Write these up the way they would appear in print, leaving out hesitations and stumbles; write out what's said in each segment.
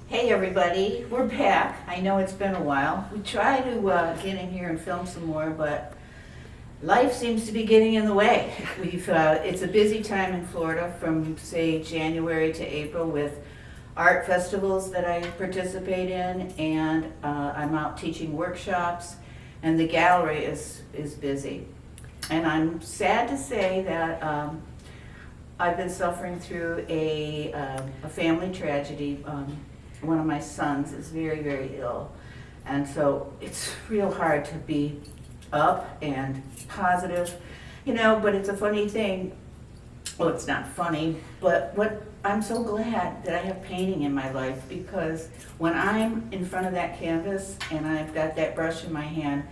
Hey everybody, we're back. I know it's been a while. We try to get in here and film some more, but life seems to be getting in the way. It's a busy time in Florida from, say, January to April with art festivals that I participate in, and I'm out teaching workshops, and the gallery is busy. And I'm sad to say that I've been suffering through a family tragedy. One of my sons is very, very ill. And so it's real hard to be up and positive, but it's a funny thing. Well, it's not funny, but I'm so glad that I have painting in my life, because when I'm in front of that canvas and I've got that brush in my hand,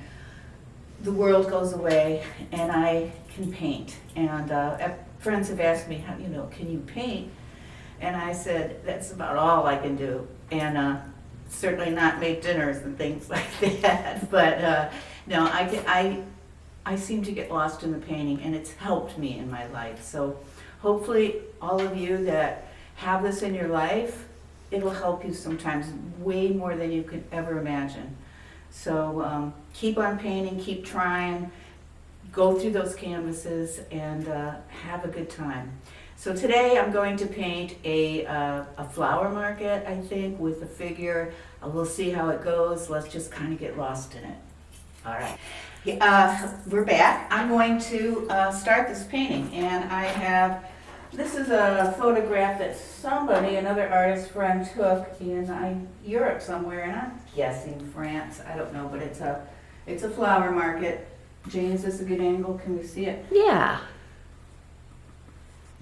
the world goes away and I can paint. And friends have asked me, can you paint? And I said, that's about all I can do. And certainly not make dinners and things like that. But no, I seem to get lost in the painting, and it's helped me in my life. So hopefully all of you that have this in your life, it'll help you sometimes way more than you could ever imagine. So keep on painting, keep trying, go through those canvases, and have a good time. So today I'm going to paint a flower market, I think, with a figure. We'll see how it goes. Let's just kind of get lost in it. All right. We're back. I'm going to start this painting, and this is a photograph that another artist friend, took in Europe somewhere, and I'm guessing France. I don't know, but it's a flower market. Jane, is this a good angle? Can we see it? Yeah.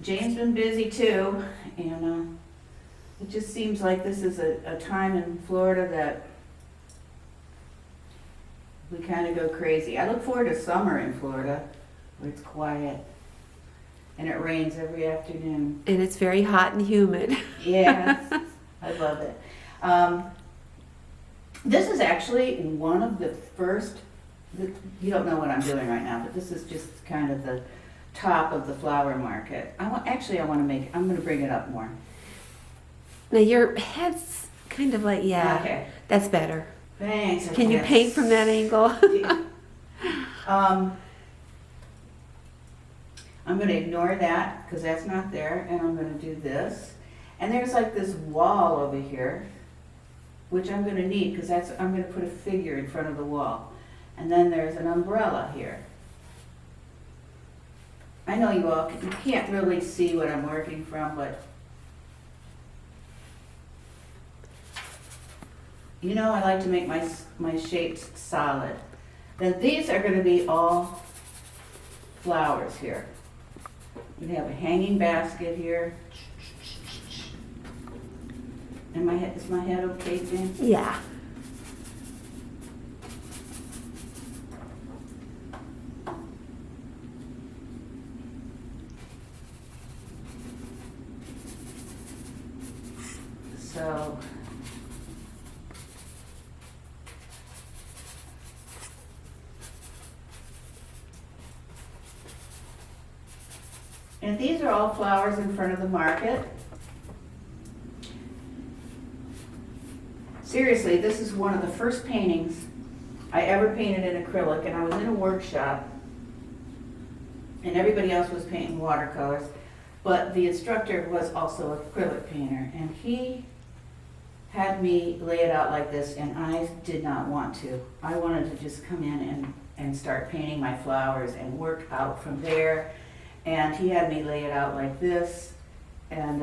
Jane's been busy too, and it just seems like this is a time in Florida that we kind of go crazy. I look forward to summer in Florida, where it's quiet and it rains every afternoon. And it's very hot and humid. Yes, I love it. This is actually one of the first, you don't know what I'm doing right now, but this is just kind of the top of the flower market. I'm going to bring it up more. Now your head's kind of like, yeah, Okay. That's better. Thanks. Can you paint from that angle? I'm going to ignore that because that's not there, and I'm going to do this. And there's like this wall over here, which I'm going to need because I'm going to put a figure in front of the wall. And then there's an umbrella here. I know you can't really see what I'm working from, but I like to make my shapes solid. Then these are going to be all flowers here. We have a hanging basket here. Is my head okay, Jane? Yeah. So and these are all flowers in front of the market. Seriously, this is one of the first paintings I ever painted in acrylic, and I was in a workshop and everybody else was painting watercolors, but the instructor was also an acrylic painter, and he had me lay it out like this, and I did not want to. I wanted to just come in and start painting my flowers and work out from there. And he had me lay it out like this, and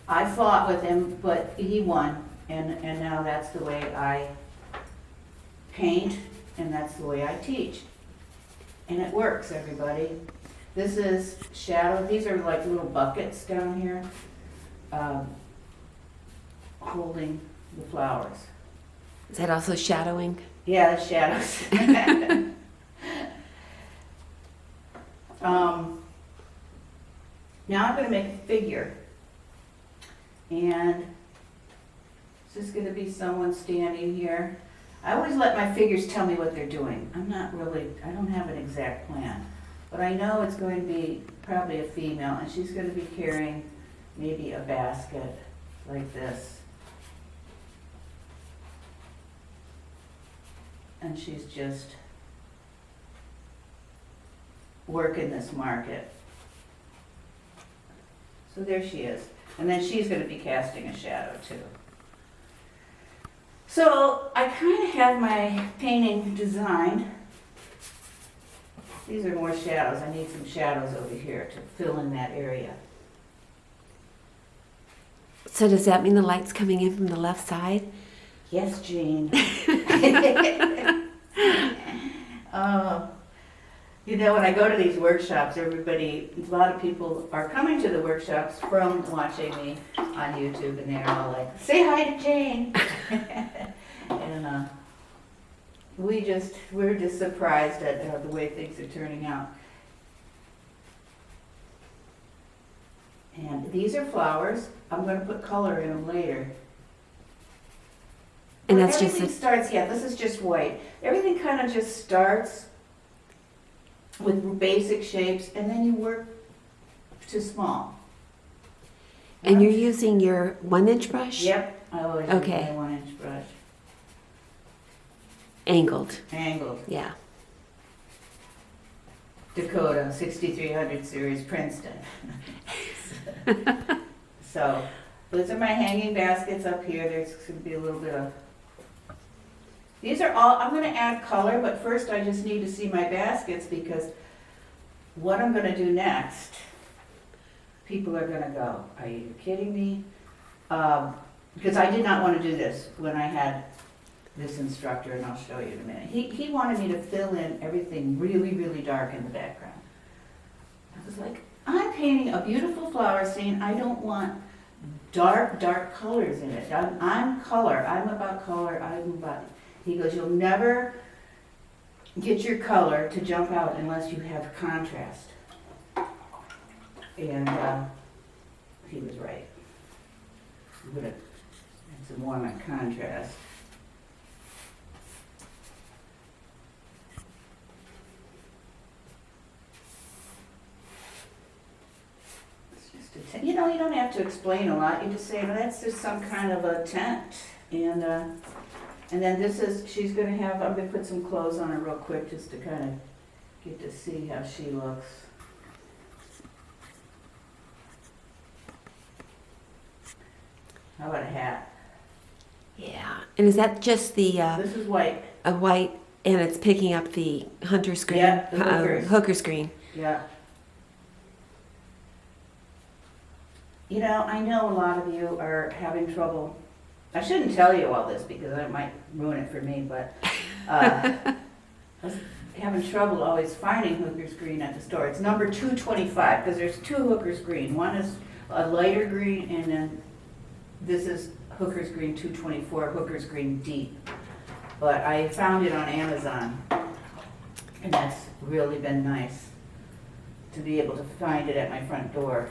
I fought with him, but he won, and now that's the way I paint, and that's the way I teach. And it works, everybody. This is shadow. These are like little buckets down here, holding the flowers. Is that also shadowing? Yeah, the shadows. Now I'm going to make a figure, and it's just going to be someone standing here. I always let my figures tell me what they're doing. I don't have an exact plan, but I know it's going to be probably a female, and she's going to be carrying maybe a basket like this. And she's just working this market. So there she is. And then she's going to be casting a shadow too. So I kind of have my painting designed. These are more shadows. I need some shadows over here to fill in that area. So does that mean the light's coming in from the left side? Yes, Jean. You know, when I go to these workshops, a lot of people are coming to the workshops from watching me on YouTube, and they're all like, say hi to Jane. And we're just surprised at the way things are turning out. And these are flowers. I'm going to put color in them later. And that's just everything starts, yeah, this is just white. Everything kind of just starts with basic shapes, and then you work to small. And you're using your 1-inch brush? Yep, I always use Okay. my 1-inch brush. Angled. Angled. Yeah. Dakota, 6300 series, Princeton. So, those are my hanging baskets up here. There's going to be a little bit of... These are all, I'm going to add color, but first I just need to see my baskets, because what I'm going to do next, people are going to go, are you kidding me? Because I did not want to do this when I had this instructor, and I'll show you in a minute. He wanted me to fill in everything really, really dark in the background. I was like, I'm painting a beautiful flower scene. I don't want dark, dark colors in it. I'm color. I'm about color. I'm about... He goes, you'll never get your color to jump out unless you have contrast. And he was right. I'm going to add some more of my contrast. It's just a tent. You know, you don't have to explain a lot. You just say, well, that's just some kind of a tent. And then this is, she's going to have, I'm going to put some clothes on her real quick just to kind of get to see how she looks. How about a hat? Yeah. And is that just the This is white. a white, and it's picking up the hunter's green? Yeah, the hookers. Hooker's green. Yeah. You know, I know a lot of you are having trouble. I shouldn't tell you all this because it might ruin it for me, but I was having trouble always finding Hooker's green at the store. It's number 225 because there's 2 Hooker's green. One is a lighter green, and then this is Hooker's green 224, Hooker's green deep. But I found it on Amazon, and that's really been nice to be able to find it at my front door.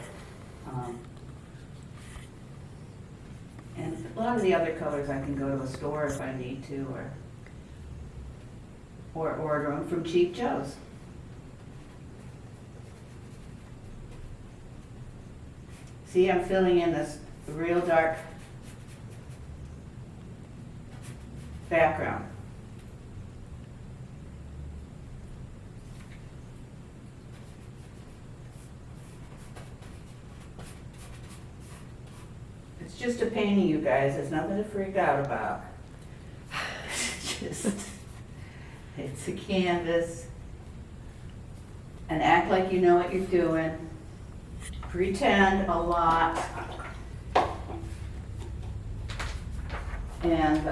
And a lot of the other colors I can go to a store if I need to, or order them from Cheap Joe's. See, I'm filling in this real dark background. It's just a painting, you guys. It's nothing to freak out about. It's a canvas. And act like you know what you're doing. Pretend a lot. And,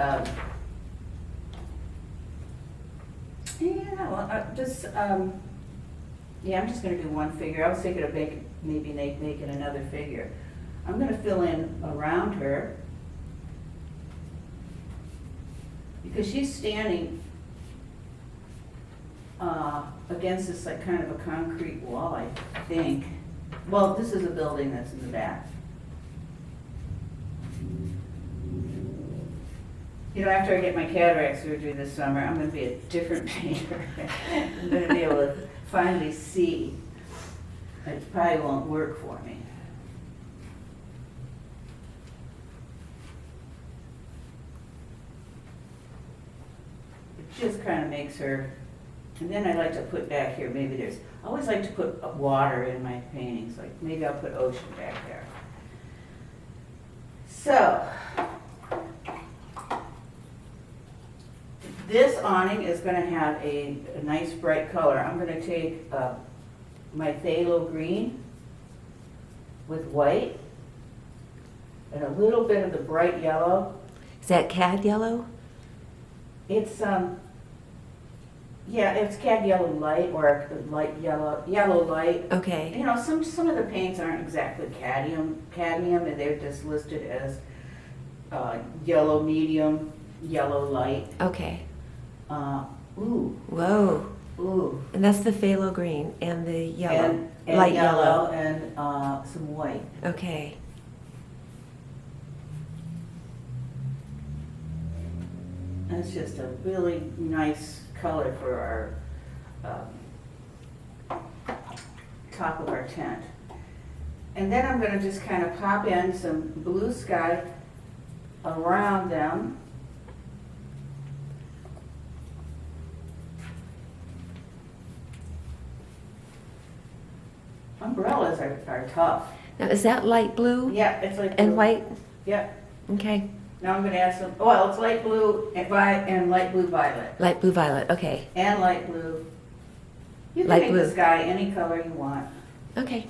yeah, well, I'm just gonna do one figure. I was thinking of maybe making another figure. I'm going to fill in around her because she's standing against this like kind of a concrete wall, I think. Well, this is a building that's in the back. You know, after I get my cataract surgery this summer, I'm going to be a different painter. I'm going to be able to finally see. It probably won't work for me. just kind of makes her, and then I like to put back here, maybe there's, I always like to put water in my paintings, like maybe I'll put ocean back there. So, this awning is going to have a nice bright color. I'm going to take my phthalo green with white and a little bit of the bright yellow. Is that cad yellow? It's yeah, it's cad yellow light or light yellow light. Okay. You know, some of the paints aren't exactly cadmium, and they're just listed as yellow medium, yellow light. Okay. Ooh, Whoa. ooh. And that's the phthalo green and the yellow. And light yellow and some white. Okay. And it's just a really nice color for our top of our tent. And then I'm going to just kind of pop in some blue sky around them. Umbrellas are tough. Now, is that light blue Yeah, it's like and blue. white? Yeah. Okay. Now I'm going to add some, well, it's light blue and light blue violet. Light blue violet. Okay. And light blue. You can Light make blue. the sky any color you want. Okay.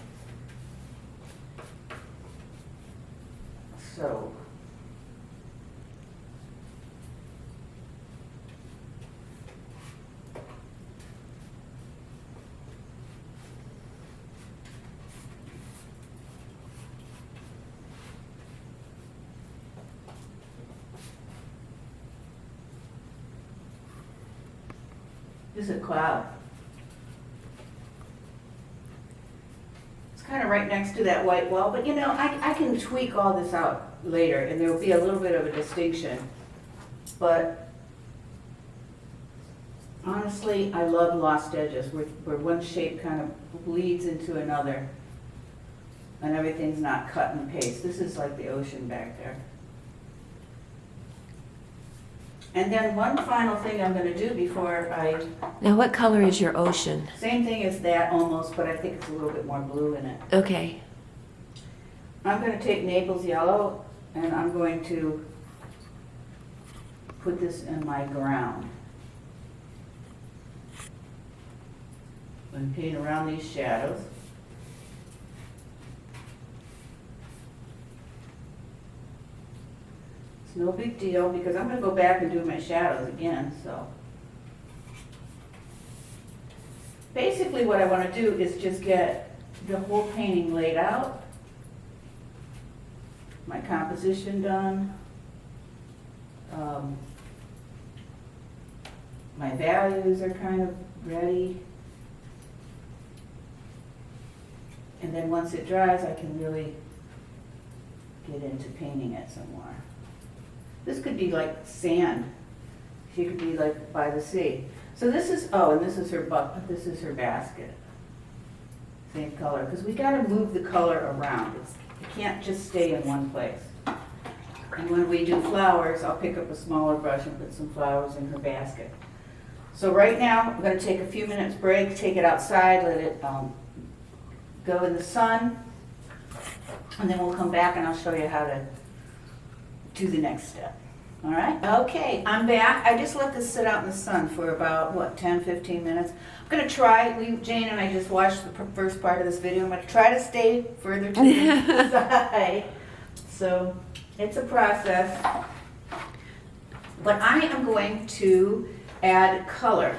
So. This is a cloud. It's kind of right next to that white wall, but you know, I can tweak all this out later and there will be a little bit of a distinction. But honestly, I love lost edges where one shape kind of bleeds into another and everything's not cut and paste. This is like the ocean back there. And then one final thing I'm going to do before I, Now, what color is your ocean? same thing as that almost, but I think it's a little bit more blue in it. Okay. I'm going to take Naples yellow and I'm going to put this in my ground. And paint around these shadows. It's no big deal because I'm going to go back and do my shadows again, so. Basically what I want to do is just get the whole painting laid out, my composition done, my values are kind of ready. And then once it dries, I can really get into painting it some more. This could be like sand. She could be like by the sea. So this is, oh, and this is her this is her basket. Same color, because we got to move the color around. It can't just stay in one place. And when we do flowers, I'll pick up a smaller brush and put some flowers in her basket. So right now, we're going to take a few minutes break, take it outside, let it go in the sun, and then we'll come back and I'll show you how to do the next step. All right? Okay, I'm back. I just let this sit out in the sun for about, what, 10, 15 minutes. I'm going to try, Jane and I just watched the first part of this video. I'm going to try to stay further to the side. So it's a process. But I am going to add color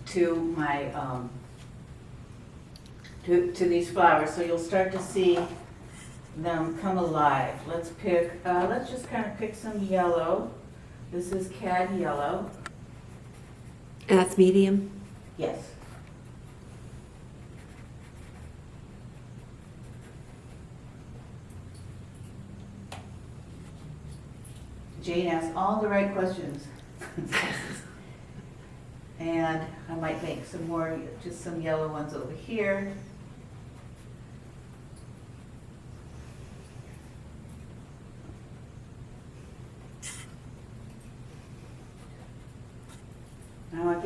to my, to these flowers. So you'll start to see them come alive. Let's just kind of pick some yellow. This is cad yellow. And that's medium? Yes. Jane asked all the right questions. And I might make some more, just some yellow ones over here.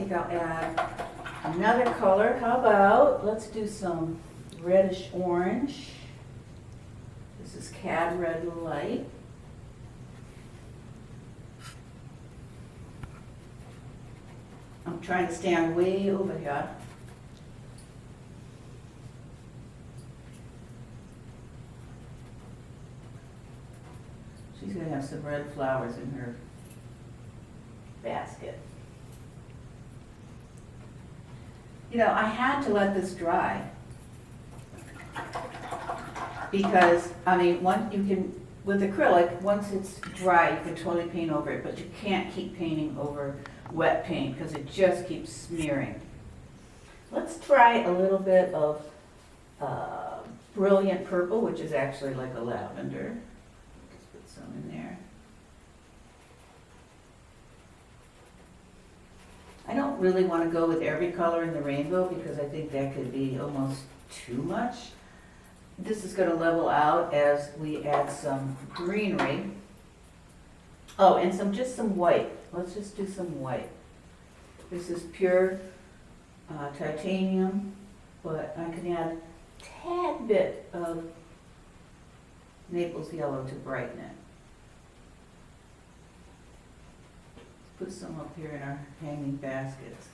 think I'll add another color. How about, let's do some reddish orange. This is Cad Red Light. I'm trying to stand way over here. She's gonna have some red flowers in her basket. You know, I had to let this dry. Because, I mean, with acrylic, once it's dry, you can totally paint over it, but you can't keep painting over wet paint because it just keeps smearing. Let's try a little bit of Brilliant Purple, which is actually like a lavender. Let's put some in there. I don't really want to go with every color in the rainbow because I think that could be almost too much. This is going to level out as we add some greenery. Oh, and just some white. Let's just do some white. This is pure titanium, but I can add a tad bit of Naples yellow to brighten it. Put some up here in our hanging baskets.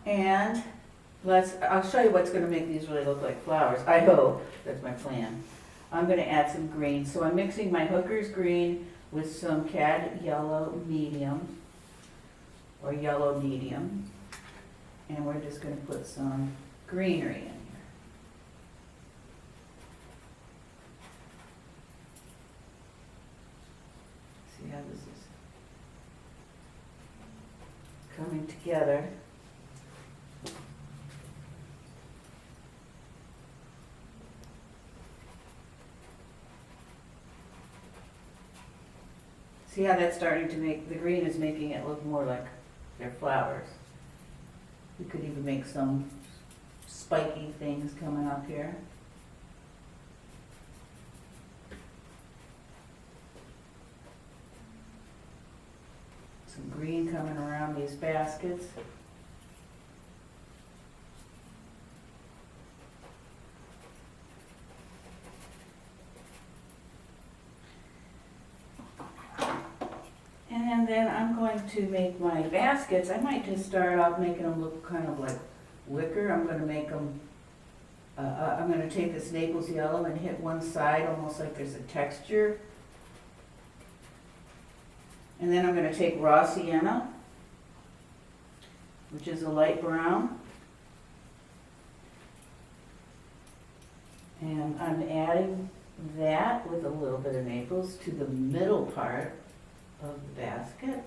And I'll show you what's going to make these really look like flowers. I hope, that's my plan. I'm going to add some green. So I'm mixing my Hooker's green with some Cad Yellow Medium, or Yellow Medium. And we're just going to put some greenery in here. See how this is coming together. See how that's starting to the green is making it look more like they're flowers. You could even make some spiky things coming up here. Some green coming around these baskets. And then I'm going to make my baskets. I might just start off making them look kind of like wicker. I'm going to make them, I'm going to take this Naples yellow and hit one side almost like there's a texture. And then I'm going to take raw sienna, which is a light brown. And I'm adding that with a little bit of Naples to the middle part of the basket.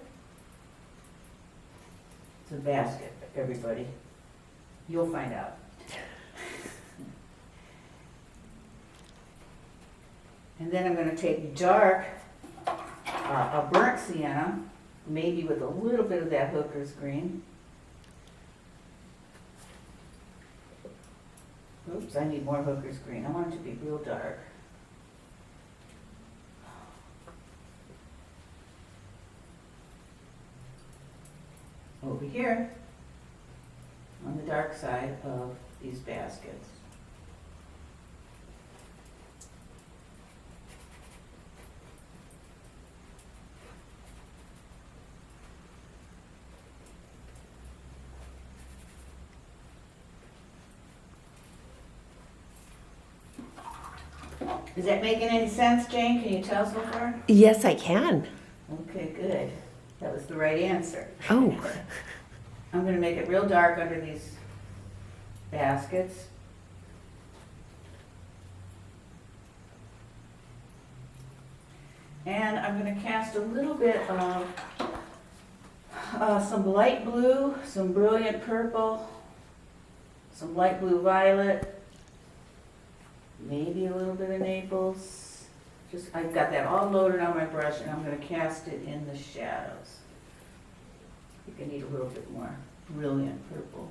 It's a basket, everybody. You'll find out. And then I'm going to take dark, a burnt sienna, maybe with a little bit of that Hooker's green. Oops, I need more Hooker's green. I want it to be real dark. Over here on the dark side of these baskets. Is that making any sense, Jane? Can you tell so far? Yes, I can. Okay, good. That was the right answer. Oh. I'm going to make it real dark under these baskets. And I'm going to cast a little bit of some light blue, some brilliant purple, some light blue violet, maybe a little bit of Naples. I've got that all loaded on my brush, and I'm going to cast it in the shadows. I think I need a little bit more brilliant purple.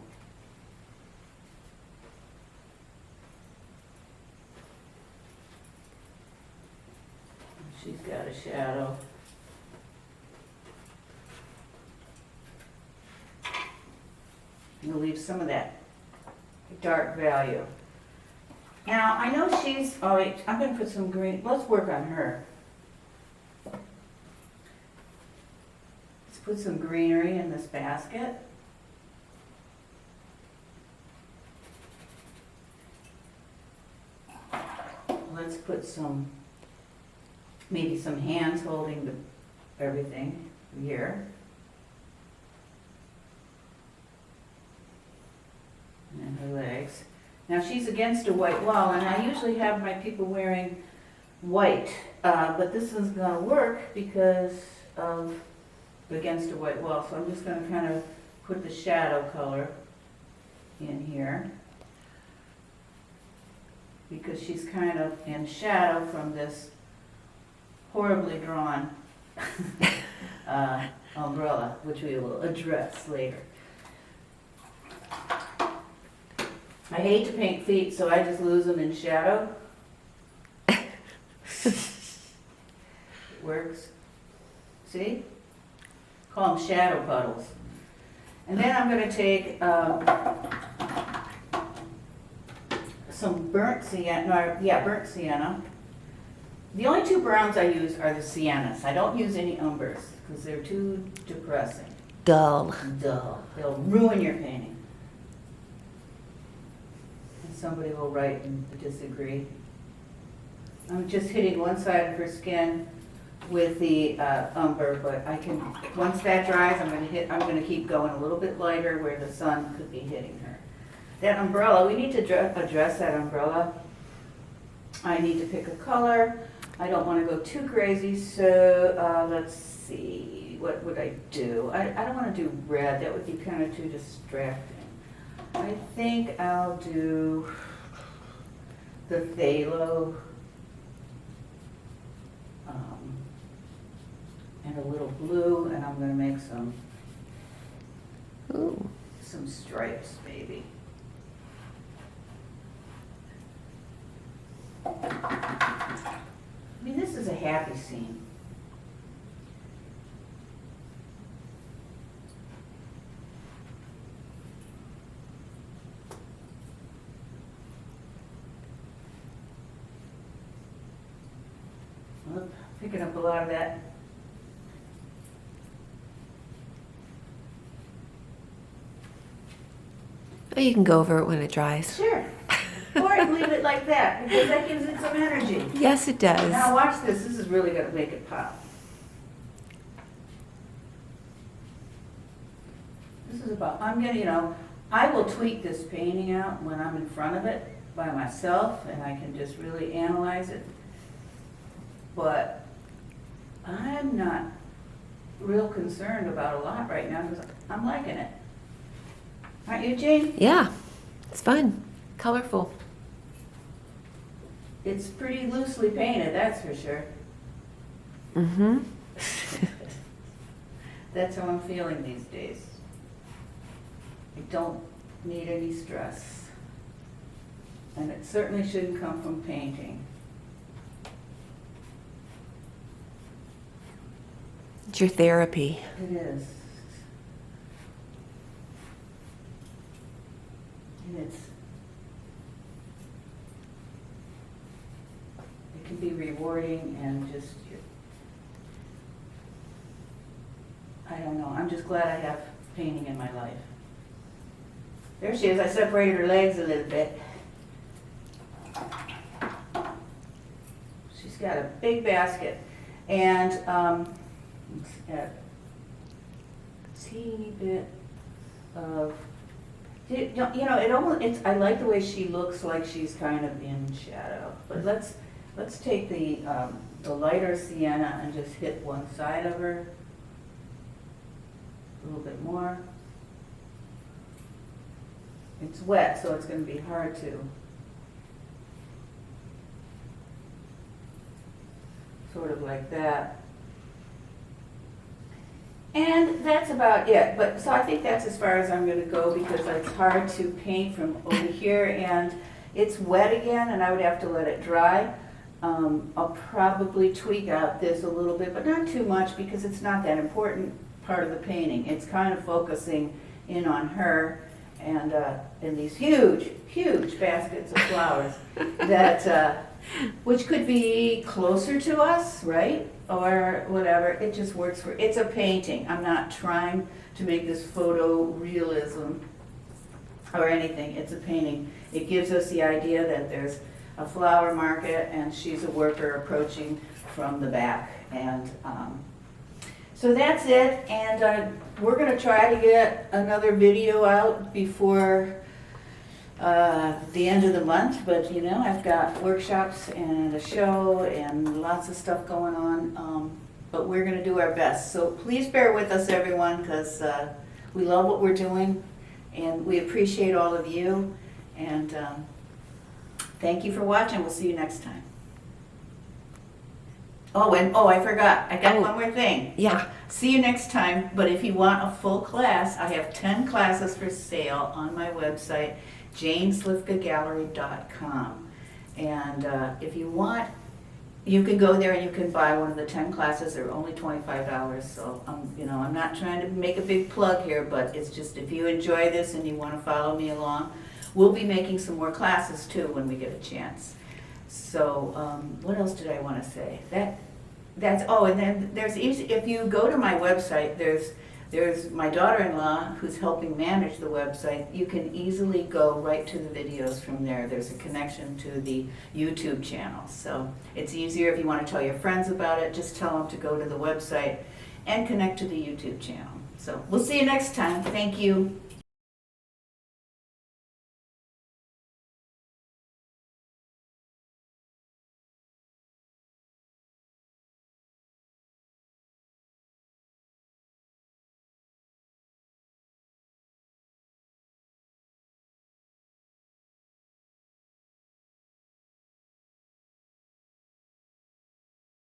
She's got a shadow. You'll leave some of that dark value. Now, I know she's, oh wait, I'm gonna put some green, let's work on her. Let's put some greenery in this basket. Let's put some, maybe some hands holding everything here. And her legs. Now she's against a white wall, and I usually have my people wearing white, but this isn't gonna work because of against a white wall, so I'm just gonna kind of put the shadow color in here. Because she's kind of in shadow from this horribly drawn umbrella, which we will address later. I hate to paint feet, so I just lose them in shadow. It works. See? Call them shadow puddles. And then I'm going to take some burnt sienna, burnt sienna. The only two browns I use are the siennas. I don't use any umbers because they're too depressing. Dull. Dull. They'll ruin your painting. And somebody will write and disagree. I'm just hitting one side of her skin with the umber, but I can, once that dries, I'm going to keep going a little bit lighter where the sun could be hitting her. That umbrella, we need to address that umbrella. I need to pick a color. I don't want to go too crazy, so let's see, what would I do? I don't want to do red, that would be kind of too distracting. I think I'll do the phthalo and a little blue, and I'm going to make Ooh. some stripes maybe. I mean, this is a happy scene. Well, picking up a lot of that. Oh, you can go over it when it dries. Sure. Or leave it like that, because that gives it some energy. Yes, it does. Now watch this, this is really gonna make it pop. This is about, I'm gonna, I will tweak this painting out when I'm in front of it by myself, and I can just really analyze it. But I'm not real concerned about a lot right now, because I'm liking it. Aren't you, Jane? Yeah, it's fun, colorful. It's pretty loosely painted, that's for sure. Mm-hmm. That's how I'm feeling these days. I don't need any stress. And it certainly shouldn't come from painting. It's your therapy. It is. And it can be rewarding and just, I don't know, I'm just glad I have painting in my life. There she is, I separated her legs a little bit. She's got a big basket, and it's got a teeny bit of, you know, it almost, I like the way she looks like she's kind of in shadow. But let's take the lighter sienna and just hit one side of her a little bit more. It's wet, so it's going to be hard to sort of like that. And that's about it. But so I think that's as far as I'm going to go, because it's hard to paint from over here, and it's wet again, and I would have to let it dry. I'll probably tweak out this a little bit, but not too much because it's not that important part of the painting. It's kind of focusing in on her and in these huge, huge baskets of flowers that, which could be closer to us, right? Or whatever, it just works for, it's a painting. I'm not trying to make this photo realism or anything. It's a painting. It gives us the idea that there's a flower market and she's a worker approaching from the back. And so that's it. And we're going to try to get another video out before the end of the month. But you know, I've got workshops and a show and lots of stuff going on. But we're going to do our best. So please bear with us, everyone, because we love what we're doing. And we appreciate all of you. And thank you for watching. We'll see you next time. Oh, I forgot. I got one more thing. Yeah. See you next time. But if you want a full class, I have 10 classes for sale on my website, janeslifkagallery.com. And if you want, you can go there and you can buy one of the 10 classes. They're only $25. So, you know, I'm not trying to make a big plug here, but it's just if you enjoy this and you want to follow me along, we'll be making some more classes too when we get a chance. So, what else did I want to say? That's and then there's if you go to my website, there's my daughter-in-law who's helping manage the website. You can easily go right to the videos from there. There's a connection to the YouTube channel. So it's easier if you want to tell your friends about it, just tell them to go to the website and connect to the YouTube channel. So we'll see you next time. Thank you.